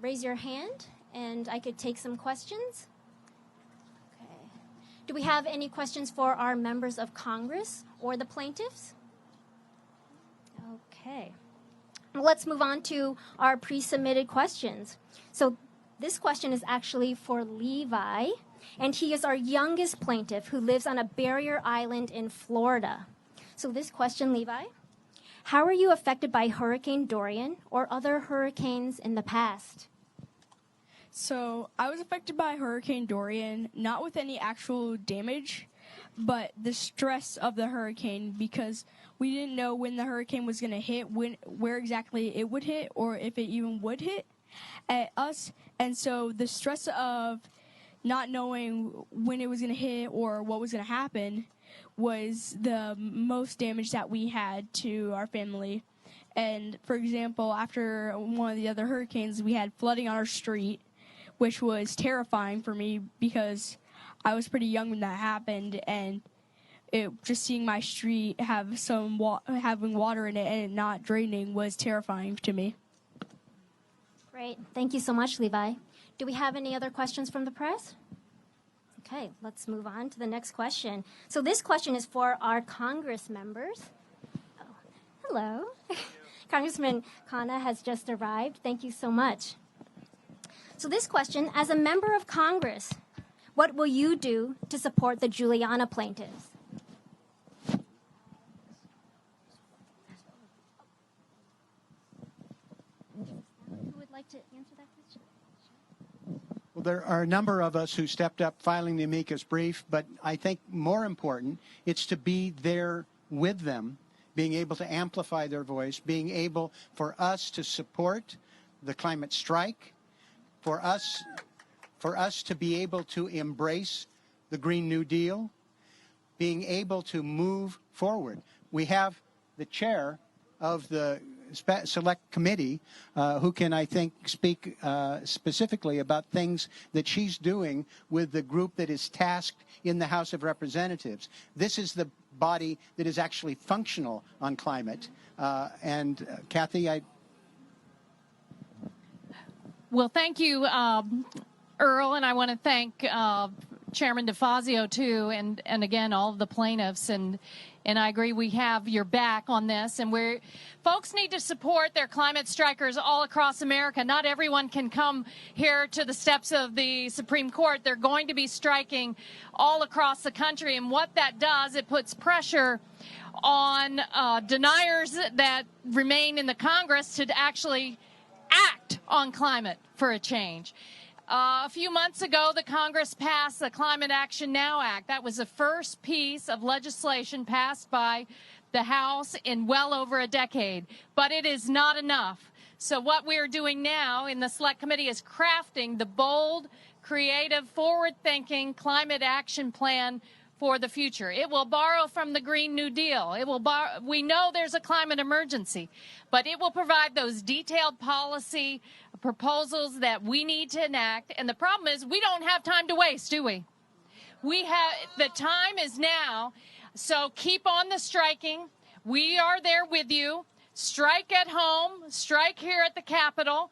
raise your hand, and I could take some questions. Do we have any questions for our members of Congress or the plaintiffs? Okay. Well, let's move on to our pre-submitted questions. So this question is actually for Levi, and he is our youngest plaintiff who lives on a barrier island in Florida. So this question, Levi, how are you affected by Hurricane Dorian or other hurricanes in the past? So I was affected by Hurricane Dorian, not with any actual damage, but the stress of the hurricane, because we didn't know when the hurricane was going to hit, where exactly it would hit, or if it even would hit at us. And so the stress of not knowing when it was going to hit or what was going to happen was the most damage that we had to our family. And for example, after one of the other hurricanes, we had flooding on our street, which was terrifying for me because I was pretty young when that happened, and just seeing my street have having water in it and it not draining was terrifying to me. Great. Thank you so much, Levi. Do we have any other questions from the press? Okay, let's move on to the next question. So this question is for our Congress members. Oh, hello. Congressman Khanna has just arrived. Thank you so much. So this question, as a member of Congress, what will you do to support the Juliana plaintiffs? Who would like to answer that question? Well, there are a number of us who stepped up filing the amicus brief, but I think more important, it's to be there with them, being able to amplify their voice, being able for us to support the climate strike, for us to be able to embrace the Green New Deal, being able to move forward. We have the chair of the select committee who can, I think, speak specifically about things that she's doing with the group that is tasked in the House of Representatives. This is the body that is actually functional on climate. And Kathy, Well, thank you, Earl, and I want to thank Chairman DeFazio, too, and again, all of the plaintiffs. And I agree, we have your back on this. And folks need to support their climate strikers all across America. Not everyone can come here to the steps of the Supreme Court. They're going to be striking all across the country. And what that does, it puts pressure on deniers that remain in the Congress to actually act on climate for a change. A few months ago, the Congress passed the Climate Action Now Act. That was the first piece of legislation passed by the House in well over a decade. But it is not enough. So what we are doing now in the Select Committee is crafting the bold, creative, forward-thinking climate action plan for the future. It will borrow from the Green New Deal. We know there's a climate emergency, but it will provide those detailed policy proposals that we need to enact. And the problem is we don't have time to waste, do we? The time is now. So keep on the striking. We are there with you. Strike at home, strike here at the Capitol.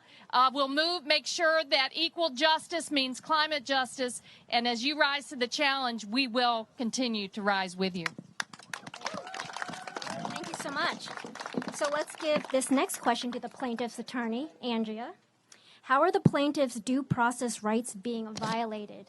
We'll make sure that equal justice means climate justice. And as you rise to the challenge, we will continue to rise with you. Thank you so much. So let's give this next question to the plaintiff's attorney, Andrea. How are the plaintiffs' due process rights being violated?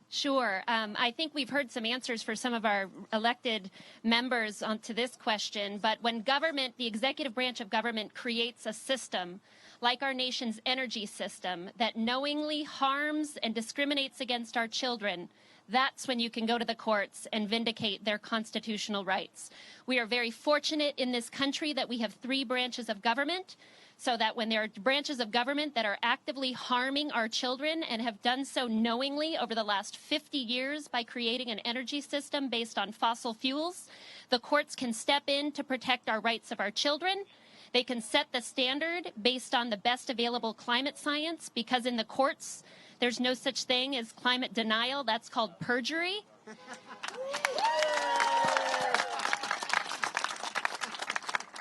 Sure. I think we've heard some answers for some of our elected members to this question, but when government, the executive branch of government, creates a system like our nation's energy system that knowingly harms and discriminates against our children, that's when you can go to the courts and vindicate their constitutional rights. We are very fortunate in this country that we have 3 branches of government, so that when there are branches of government that are actively harming our children and have done so knowingly over the last 50 years by creating an energy system based on fossil fuels, the courts can step in to protect our rights of our children. They can set the standard based on the best available climate science, because in the courts, there's no such thing as climate denial. That's called perjury.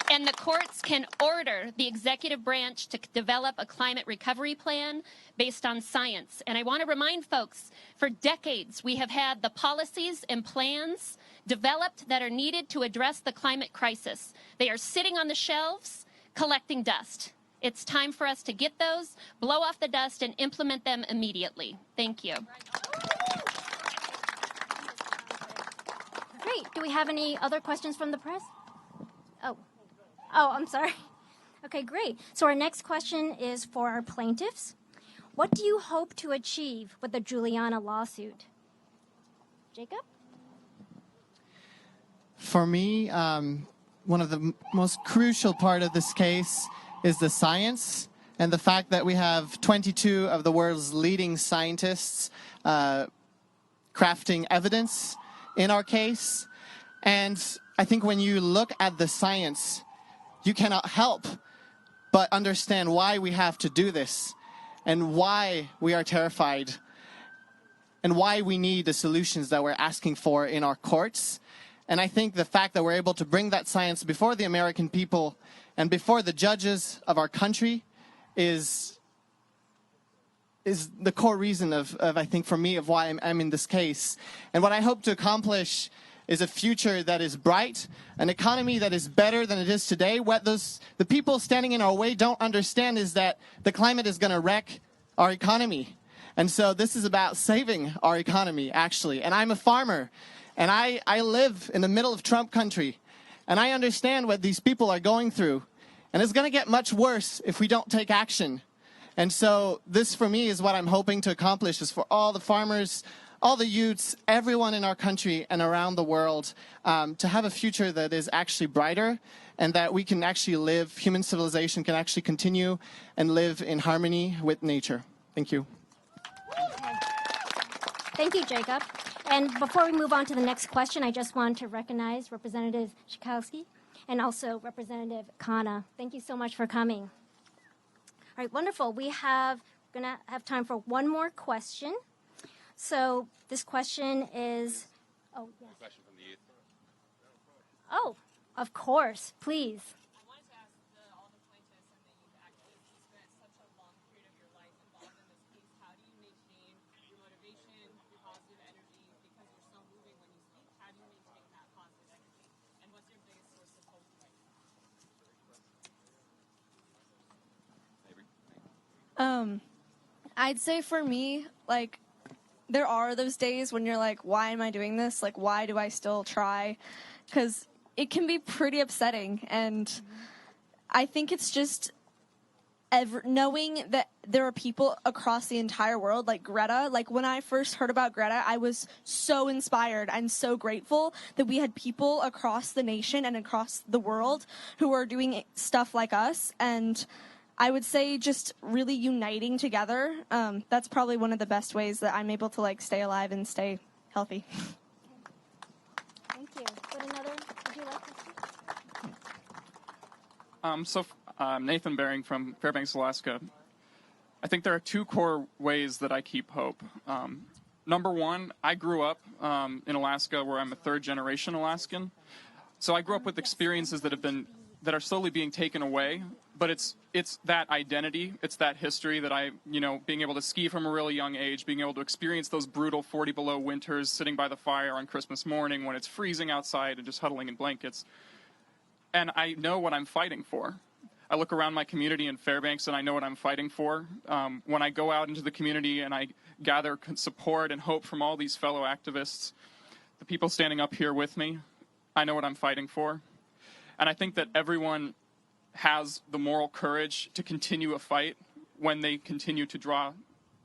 And the courts can order the executive branch to develop a climate recovery plan based on science. And I want to remind folks, for decades, we have had the policies and plans developed that are needed to address the climate crisis. They are sitting on the shelves, collecting dust. It's time for us to get those, blow off the dust, and implement them immediately. Thank you. Great. Do we have any other questions from the press? Oh, I'm sorry. Okay, great. So our next question is for our plaintiffs. What do you hope to achieve with the Juliana lawsuit? Jacob? For me, one of the most crucial part of this case is the science and the fact that we have 22 of the world's leading scientists crafting evidence in our case. And I think when you look at the science, you cannot help but understand why we have to do this and why we are terrified and why we need the solutions that we're asking for in our courts. And I think the fact that we're able to bring that science before the American people and before the judges of our country is the core reason of I think, for me, of why I'm in this case. And what I hope to accomplish is a future that is bright, an economy that is better than it is today. What the people standing in our way don't understand is that the climate is going to wreck our economy. And so this is about saving our economy, actually. And I'm a farmer, and I live in the middle of Trump country, and I understand what these people are going through. And it's going to get much worse if we don't take action. And so this, for me, is what I'm hoping to accomplish, is for all the farmers, all the youths, everyone in our country and around the world, to have a future that is actually brighter and that we can actually live, human civilization can actually continue and live in harmony with nature. Thank you. Thank you, Jacob. And before we move on to the next question, I just want to recognize Representative Xiuhtezcatl and also Representative Khanna. Thank you so much for coming. All right, wonderful. We're going to have time for one more question. So this question is, oh, yes. Question from the youth. Oh, of course, please. I wanted to ask all the plaintiffs and the youth activists, you spent such a long period of your life involved in this case. How do you maintain your motivation, your positive energy, because you're so moving when you speak? How do you maintain that positive energy? And what's your biggest source of hope right now? I'd say for me, like, there are those days when you're like, why am I doing this? Like, why do I still try? Because it can be pretty upsetting. And I think it's just knowing that there are people across the entire world, like Greta. Like, when I first heard about Greta, I was so inspired and so grateful that we had people across the nation and across the world who are doing stuff like us. And I would say just really uniting together. That's probably one of the best ways that I'm able to, like, stay alive and stay healthy. Thank you. Would you like to speak? I'm Nathan Bering from Fairbanks, Alaska. I think there are 2 core ways that I keep hope. Number one, I grew up in Alaska, where I'm a 3rd-generation Alaskan. So I grew up with experiences that are slowly being taken away, but it's that identity, it's that history that being able to ski from a really young age, being able to experience those brutal 40 below winters, sitting by the fire on Christmas morning when it's freezing outside and just huddling in blankets. And I know what I'm fighting for. I look around my community in Fairbanks and I know what I'm fighting for. When I go out into the community and I gather support and hope from all these fellow activists, the people standing up here with me, I know what I'm fighting for. And I think that everyone has the moral courage to continue a fight when they continue to draw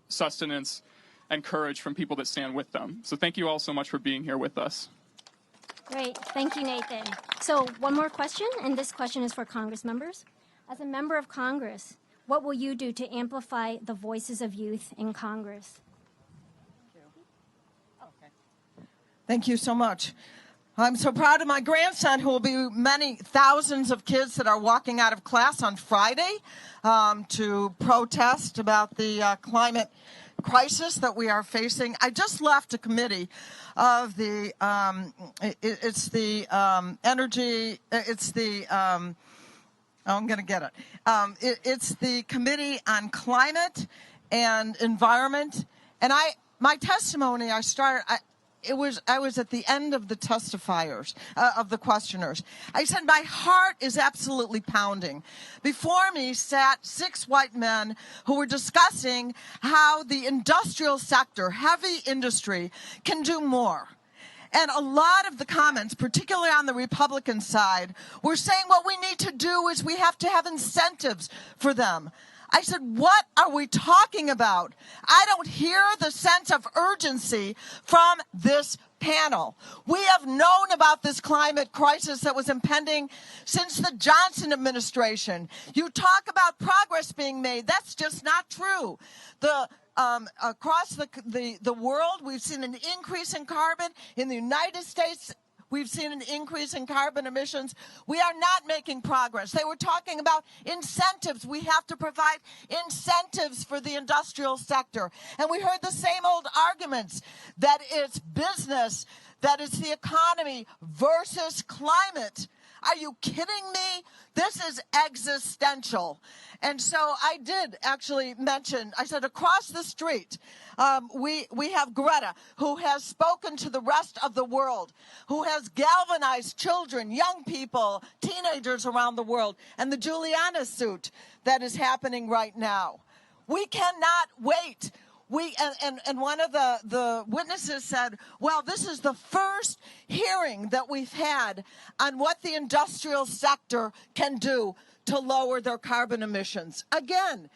sustenance and courage from people that stand with them. So thank you all so much for being here with us. Great. Thank you, Nathan. So one more question, and this question is for Congress members. As a member of Congress, what will you do to amplify the voices of youth in Congress? Thank you so much. I'm so proud of my grandson, who will be many thousands of kids that are walking out of class on Friday to protest about the climate crisis that we are facing. I just left a committee of the, it's the Committee on Climate and Environment. And my testimony, I was at the end of the testifiers, of the questioners. I said, my heart is absolutely pounding. Before me sat 6 white men who were discussing how the industrial sector, heavy industry, can do more. And a lot of the comments, particularly on the Republican side, were saying what we need to do is we have to have incentives for them. I said, what are we talking about? I don't hear the sense of urgency from this panel. We have known about this climate crisis that was impending since the Johnson administration. You talk about progress being made. That's just not true. Across the world, we've seen an increase in carbon. In the United States, we've seen an increase in carbon emissions. We are not making progress. They were talking about incentives. We have to provide incentives for the industrial sector. And we heard the same old arguments that it's business, that it's the economy versus climate. Are you kidding me? This is existential. And so I did actually mention, I said across the street, we have Greta, who has spoken to the rest of the world, who has galvanized children, young people, teenagers around the world, and the Juliana suit that is happening right now. We cannot wait. And one of the witnesses said, well, this is the first hearing that we've had on what the industrial sector can do to lower their carbon emissions. Again,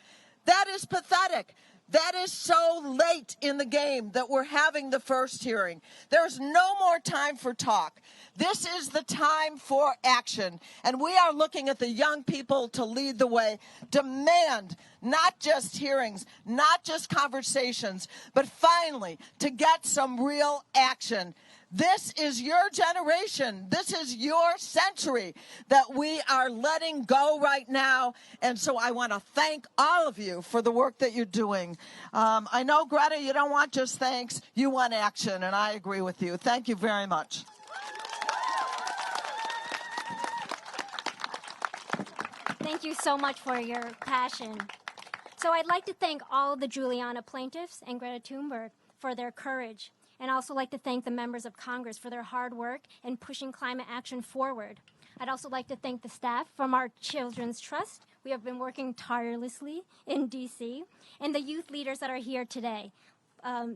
that is pathetic. That is so late in the game that we're having the first hearing. There's no more time for talk. This is the time for action. And we are looking at the young people to lead the way. Demand not just hearings, not just conversations, but finally to get some real action. This is your generation. This is your century that we are letting go right now. And so I want to thank all of you for the work that you're doing. I know, Greta, you don't want just thanks. You want action, and I agree with you. Thank you very much. Thank you so much for your passion. So I'd like to thank all the Juliana plaintiffs and Greta Thunberg for their courage. And also like to thank the members of Congress for their hard work in pushing climate action forward. I'd also like to thank the staff from our Children's Trust. We have been working tirelessly in D.C. And the youth leaders that are here today.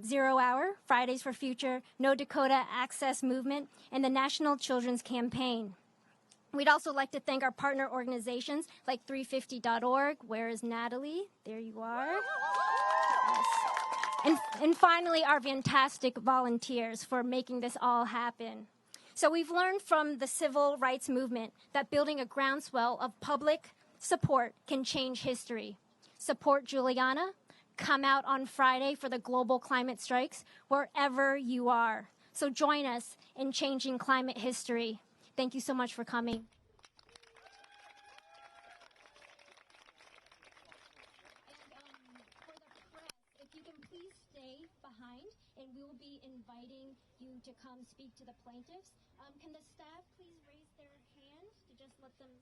0 Hour, Fridays for Future, No Dakota Access Movement, and the National Children's Campaign. We'd also like to thank our partner organizations like 350.org. Where is Natalie? There you are. Yes. And finally, our fantastic volunteers for making this all happen. So we've learned from the civil rights movement that building a groundswell of public support can change history. Support Juliana. Come out on Friday for the global climate strikes wherever you are. So join us in changing climate history. Thank you so much for coming. And we will be inviting you to come speak to the plaintiffs. Can the staff please raise their hands to just let them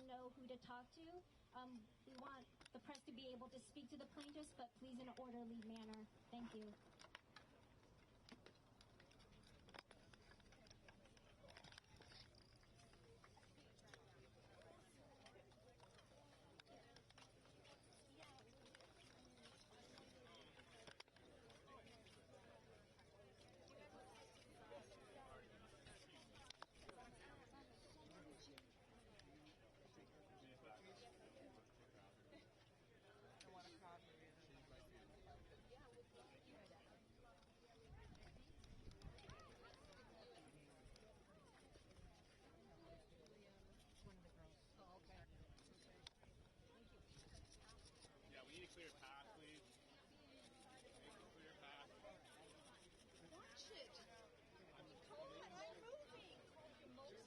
know who to talk to? We want the press to be able to speak to the plaintiffs, but please in an orderly manner. Thank you. clear path, please. Make a clear path. Watch it. Come on, I'm moving.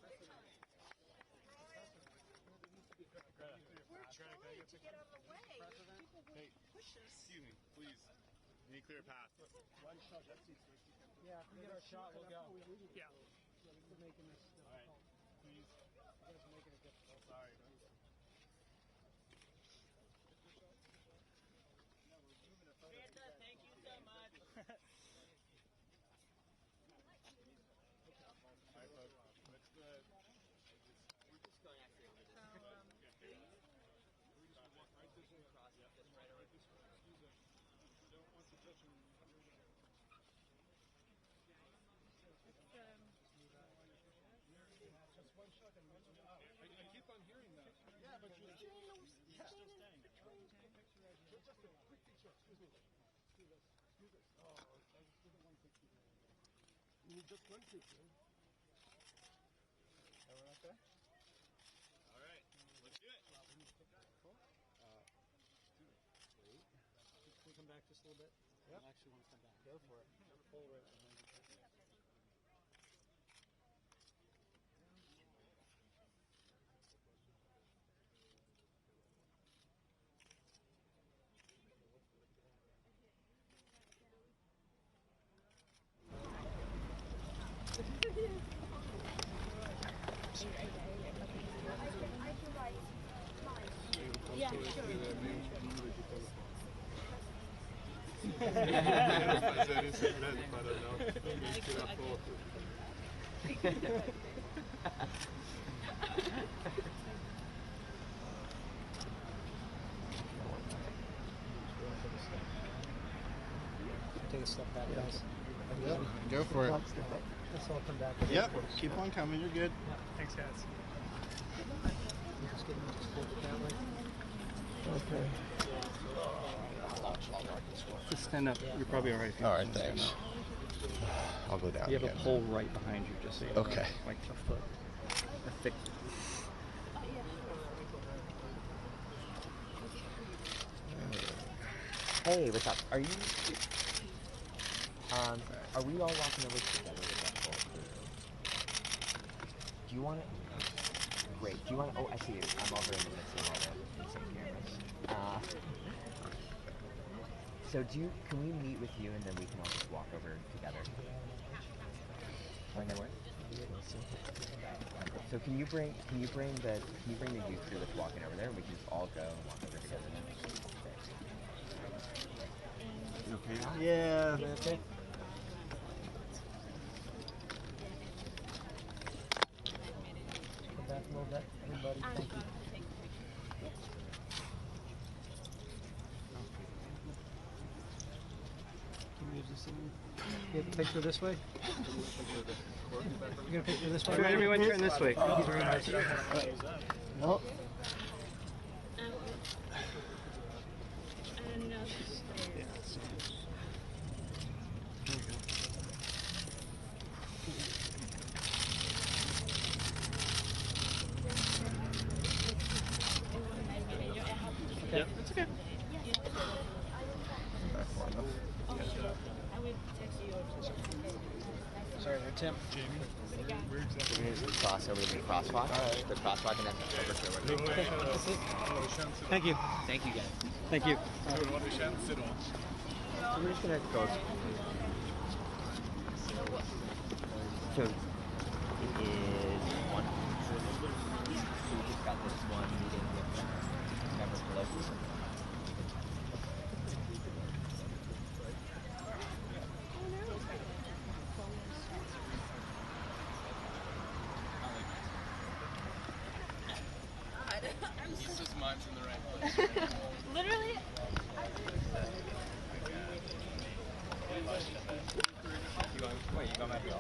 We're trying to get out of the way. People will push us. Excuse me, please. Need clear path. One shot, that's it. Yeah, if we get our shot, we'll go. Yeah. We're making this difficult. All right. Please. You guys are making it difficult. Sorry. Greta, thank you so much. All right, folks. Let's we're just going actually over this. We're just going to walk right this way. Across this right over this way. Excuse us. Don't want to touch him. Just one shot and mention it out. I keep on hearing that. Yeah, but you're still staying. Just a quick picture. Excuse me. Excuse us. Oh, I just did one quick picture. You need just one picture. Everyone okay? All right. Let's do it. Cool. Wait. Can we come back just a little bit? Yep. I actually want to come back. Go for it. Pull right behind you. Yeah, sure. Take a step back, guys. Yep, go for it. Let's all come back. Yep, keep on coming, you're good. Yeah, thanks, guys. Okay. Just stand up. You're probably all right. All right, thanks. I'll go down. You have again. a pole right behind you, just so you Okay. know, like a foot. A thick. Hey, what's up? Are we all walking over together with that pole? Do you want it? Great. Do you want? Oh, I see you. I'm over in the midst of all the same cameras. So can we meet with you and then we can all just walk over together? Find that work? So can you bring the youth crew that's walking over there and we can just all go and walk over together then? You okay? Yeah. Okay. Come back a little bit, everybody. Thank you. Can you just get a picture this way? You get a picture this way? Everyone turn this way. Thank you very much. Oh. Yeah, that's okay. Sorry, Tim. Jamie. We're going to cross over to the crosswalk. The crosswalk and then over to Thank you. Thank you, guys. Thank you. So we're just going to go. So it is 1. So we just got this one meeting with Member Pelosi. He's just much in the right place. Literally. You go back here.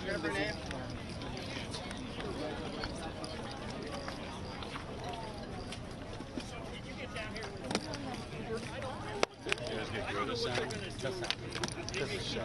You have her name? sign? Just a show.